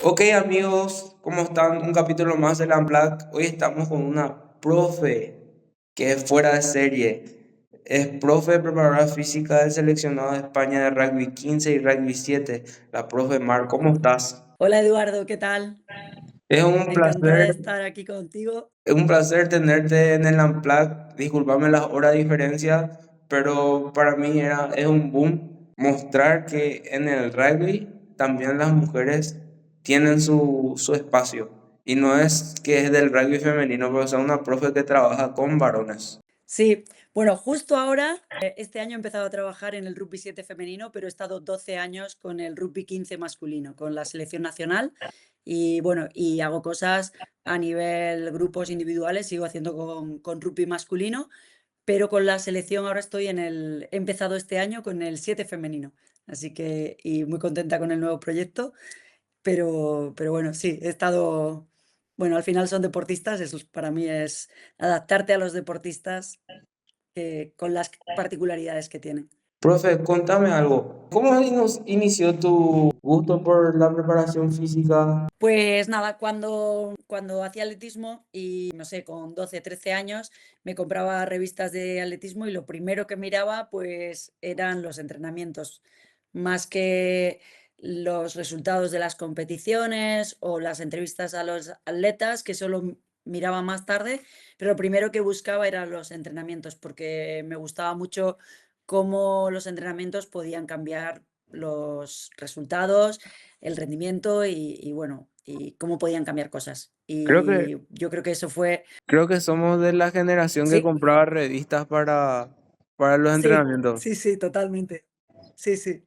Ok amigos, ¿cómo están? Un capítulo más de la Unplugged. Hoy estamos con una profe que es fuera de serie. Es profe preparadora física del seleccionado de España de rugby 15 y rugby 7. La profe Mar, ¿cómo estás? Hola Eduardo, ¿qué tal? Es un Encantada de placer, estar aquí contigo. es un placer tenerte en el Unplugged. Disculpame las horas de diferencia, pero para mí es un boom mostrar que en el rugby también las mujeres tienen su espacio. Y no es que es del rugby femenino, pero es una profe que trabaja con varones. Sí, bueno, justo ahora, este año he empezado a trabajar en el rugby 7 femenino, pero he estado 12 años con el rugby 15 masculino, con la selección nacional. Y bueno, y hago cosas a nivel grupos individuales, sigo haciendo con rugby masculino, pero con la selección ahora he empezado este año con el 7 femenino. Así que, y muy contenta con el nuevo proyecto. Pero bueno, sí, bueno, al final son deportistas, eso para mí es adaptarte a los deportistas con las particularidades que tienen. Profe, contame algo. ¿Cómo inició tu gusto por la preparación física? Pues nada, cuando hacía atletismo y no sé, con 12, 13 años me compraba revistas de atletismo y lo primero que miraba pues eran los entrenamientos, más que los resultados de las competiciones o las entrevistas a los atletas, que solo miraba más tarde, pero lo primero que buscaba eran los entrenamientos porque me gustaba mucho cómo los entrenamientos podían cambiar los resultados, el rendimiento y bueno, y cómo podían cambiar cosas. Creo que, Y yo creo que eso fue, creo que somos de la generación que sí, compraba revistas para los sí, entrenamientos. sí, sí, totalmente. Sí, sí.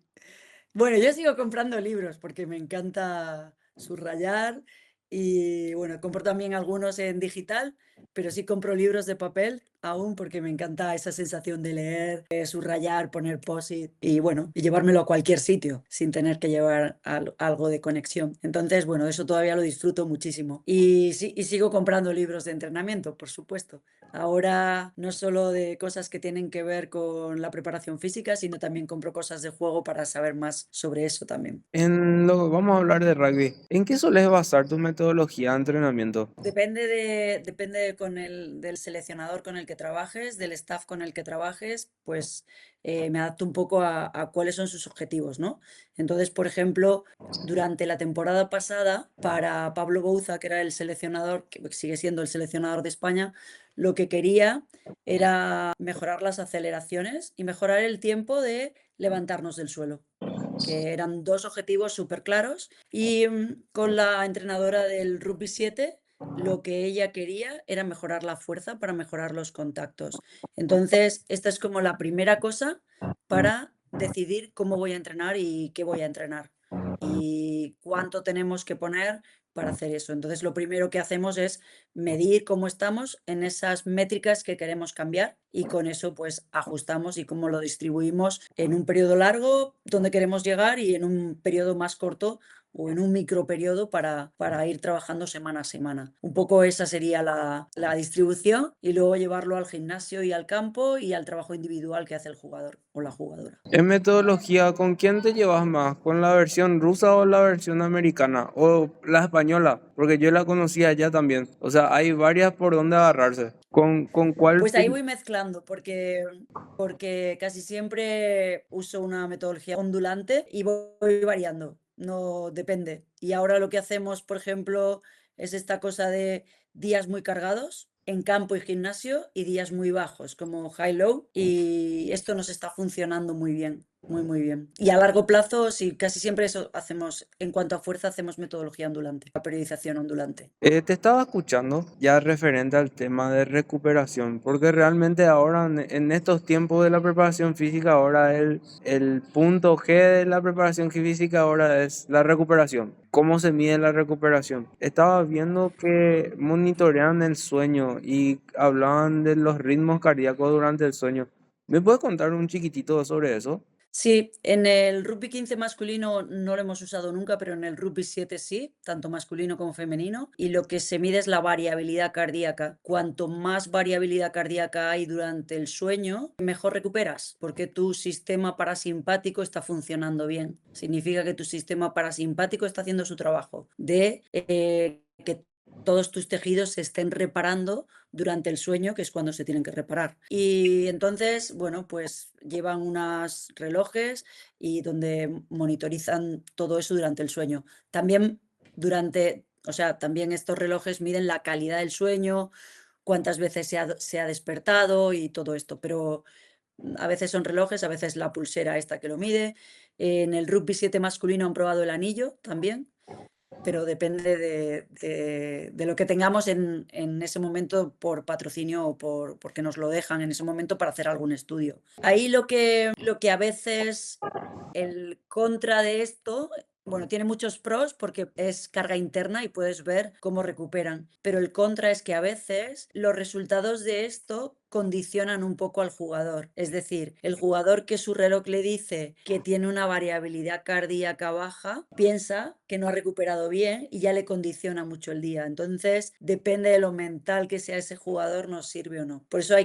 Bueno, yo sigo comprando libros porque me encanta subrayar y bueno, compro también algunos en digital, pero sí compro libros de papel aún porque me encanta esa sensación de leer, subrayar, poner post-it y bueno, y llevármelo a cualquier sitio sin tener que llevar algo de conexión. Entonces, bueno, eso todavía lo disfruto muchísimo. Y sí, y sigo comprando libros de entrenamiento, por supuesto. Ahora no solo de cosas que tienen que ver con la preparación física, sino también compro cosas de juego para saber más sobre eso también. Vamos a hablar de rugby. ¿En qué sueles basar tu metodología de entrenamiento? Depende del seleccionador con el que trabajes, del staff con el que trabajes, pues me adapto un poco a cuáles son sus objetivos, ¿no? Entonces, por ejemplo, durante la temporada pasada, para Pablo Bouza, que era el seleccionador, que sigue siendo el seleccionador de España, lo que quería era mejorar las aceleraciones y mejorar el tiempo de levantarnos del suelo, que eran dos objetivos súper claros. Y con la entrenadora del Rugby 7 lo que ella quería era mejorar la fuerza para mejorar los contactos. Entonces, esta es como la primera cosa para decidir cómo voy a entrenar y qué voy a entrenar y cuánto tenemos que poner para hacer eso. Entonces, lo primero que hacemos es medir cómo estamos en esas métricas que queremos cambiar y con eso pues ajustamos y cómo lo distribuimos en un periodo largo donde queremos llegar y en un periodo más corto o en un microperiodo para ir trabajando semana a semana. Un poco esa sería la distribución y luego llevarlo al gimnasio y al campo y al trabajo individual que hace el jugador o la jugadora. En metodología, ¿con quién te llevas más? ¿Con la versión rusa o la versión americana? ¿O la española? Porque yo la conocía allá también. O sea, hay varias por donde agarrarse. ¿Con cuál? Pues ahí voy mezclando porque casi siempre uso una metodología ondulante y voy variando, no depende. Y ahora lo que hacemos, por ejemplo, es esta cosa de días muy cargados en campo y gimnasio y días muy bajos, como high-low, y esto nos está funcionando muy bien, muy, muy bien. Y a largo plazo, sí, casi siempre eso hacemos, en cuanto a fuerza, hacemos metodología ondulante, la periodización ondulante. Te estaba escuchando ya referente al tema de recuperación, porque realmente ahora en estos tiempos de la preparación física, ahora el punto G de la preparación física ahora es la recuperación. ¿Cómo se mide la recuperación? Estaba viendo que monitorean el sueño y hablaban de los ritmos cardíacos durante el sueño. ¿Me puedes contar un chiquitito sobre eso? Sí, en el rugby 15 masculino no lo hemos usado nunca, pero en el rugby 7 sí, tanto masculino como femenino. Y lo que se mide es la variabilidad cardíaca. Cuanto más variabilidad cardíaca hay durante el sueño, mejor recuperas, porque tu sistema parasimpático está funcionando bien. Significa que tu sistema parasimpático está haciendo su trabajo de que todos tus tejidos se estén reparando durante el sueño, que es cuando se tienen que reparar. Y entonces, bueno, pues llevan unos relojes y donde monitorizan todo eso durante el sueño. También o sea, también estos relojes miden la calidad del sueño, cuántas veces se ha despertado y todo esto, pero a veces son relojes, a veces la pulsera esta que lo mide. En el rugby 7 masculino han probado el anillo también, pero depende de lo que tengamos en ese momento por patrocinio o porque nos lo dejan en ese momento para hacer algún estudio. Ahí lo que a veces el contra de esto, bueno, tiene muchos pros porque es carga interna y puedes ver cómo recuperan, pero el contra es que a veces los resultados de esto condicionan un poco al jugador. Es decir, el jugador que su reloj le dice que tiene una variabilidad cardíaca baja, piensa que no ha recuperado bien y ya le condiciona mucho el día. Entonces, depende de lo mental que sea ese jugador, nos sirve o no. Por eso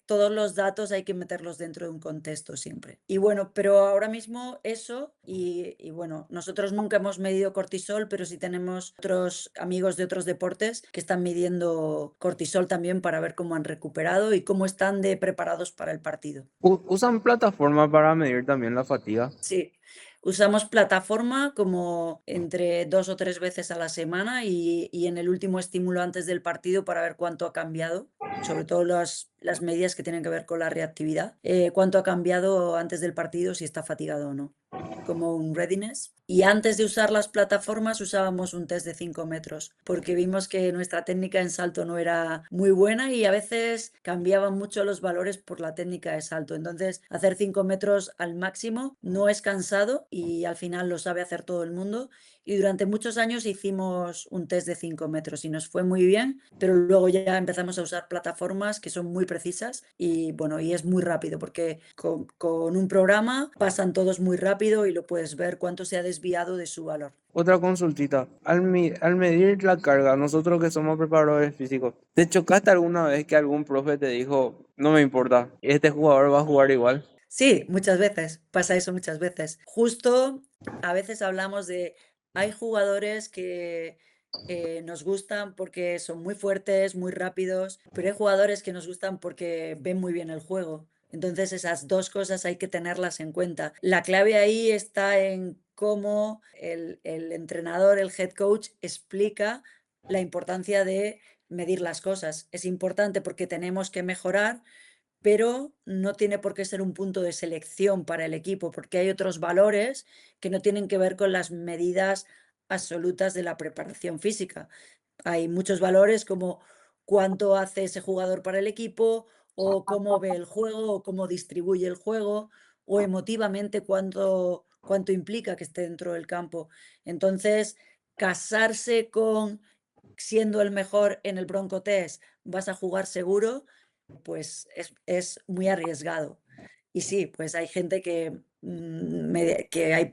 todos los datos hay que meterlos dentro de un contexto siempre. Y bueno, pero ahora mismo eso, y bueno, nosotros nunca hemos medido cortisol, pero sí tenemos otros amigos de otros deportes que están midiendo cortisol también para ver cómo han recuperado y cómo están de preparados para el partido. ¿Usan plataformas para medir también la fatiga? Sí, usamos plataforma como entre 2 o 3 veces a la semana y en el último estímulo antes del partido para ver cuánto ha cambiado, sobre todo las medidas que tienen que ver con la reactividad, cuánto ha cambiado antes del partido, si está fatigado o no, como un readiness. Y antes de usar las plataformas usábamos un test de 5 metros, porque vimos que nuestra técnica en salto no era muy buena y a veces cambiaban mucho los valores por la técnica de salto. Entonces, hacer 5 metros al máximo no es cansado y al final lo sabe hacer todo el mundo. Y durante muchos años hicimos un test de 5 metros y nos fue muy bien, pero luego ya empezamos a usar plataformas que son muy precisas y bueno, y es muy rápido porque con un programa pasan todos muy rápido y lo puedes ver cuánto se ha desviado de su valor. Otra consultita. Al medir la carga, nosotros que somos preparadores físicos, ¿te chocaste alguna vez que algún profe te dijo, no me importa, este jugador va a jugar igual? Sí, muchas veces, pasa eso muchas veces. Justo a veces hablamos de, hay jugadores que nos gustan porque son muy fuertes, muy rápidos, pero hay jugadores que nos gustan porque ven muy bien el juego. Entonces esas dos cosas hay que tenerlas en cuenta. La clave ahí está en cómo el entrenador, el head coach, explica la importancia de medir las cosas. Es importante porque tenemos que mejorar, pero no tiene por qué ser un punto de selección para el equipo, porque hay otros valores que no tienen que ver con las medidas absolutas de la preparación física. Hay muchos valores como cuánto hace ese jugador para el equipo, o cómo ve el juego, o cómo distribuye el juego, o emotivamente cuánto implica que esté dentro del campo. Entonces, casarse con siendo el mejor en el Bronco Test, vas a jugar seguro, pues es muy arriesgado. Y sí, pues hay gente que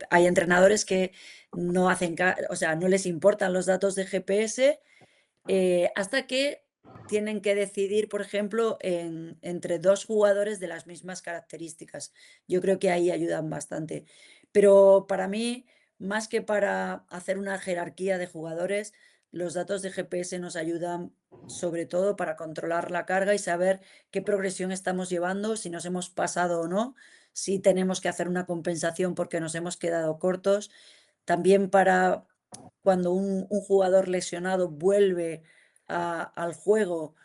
hay entrenadores que no hacen, o sea, no les importan los datos de GPS, hasta que tienen que decidir, por ejemplo, entre dos jugadores de las mismas características. Yo creo que ahí ayudan bastante. Pero para mí, más que para hacer una jerarquía de jugadores, los datos de GPS nos ayudan sobre todo para controlar la carga y saber qué progresión estamos llevando, si nos hemos pasado o no, si tenemos que hacer una compensación porque nos hemos quedado cortos. También para cuando un jugador lesionado vuelve al juego,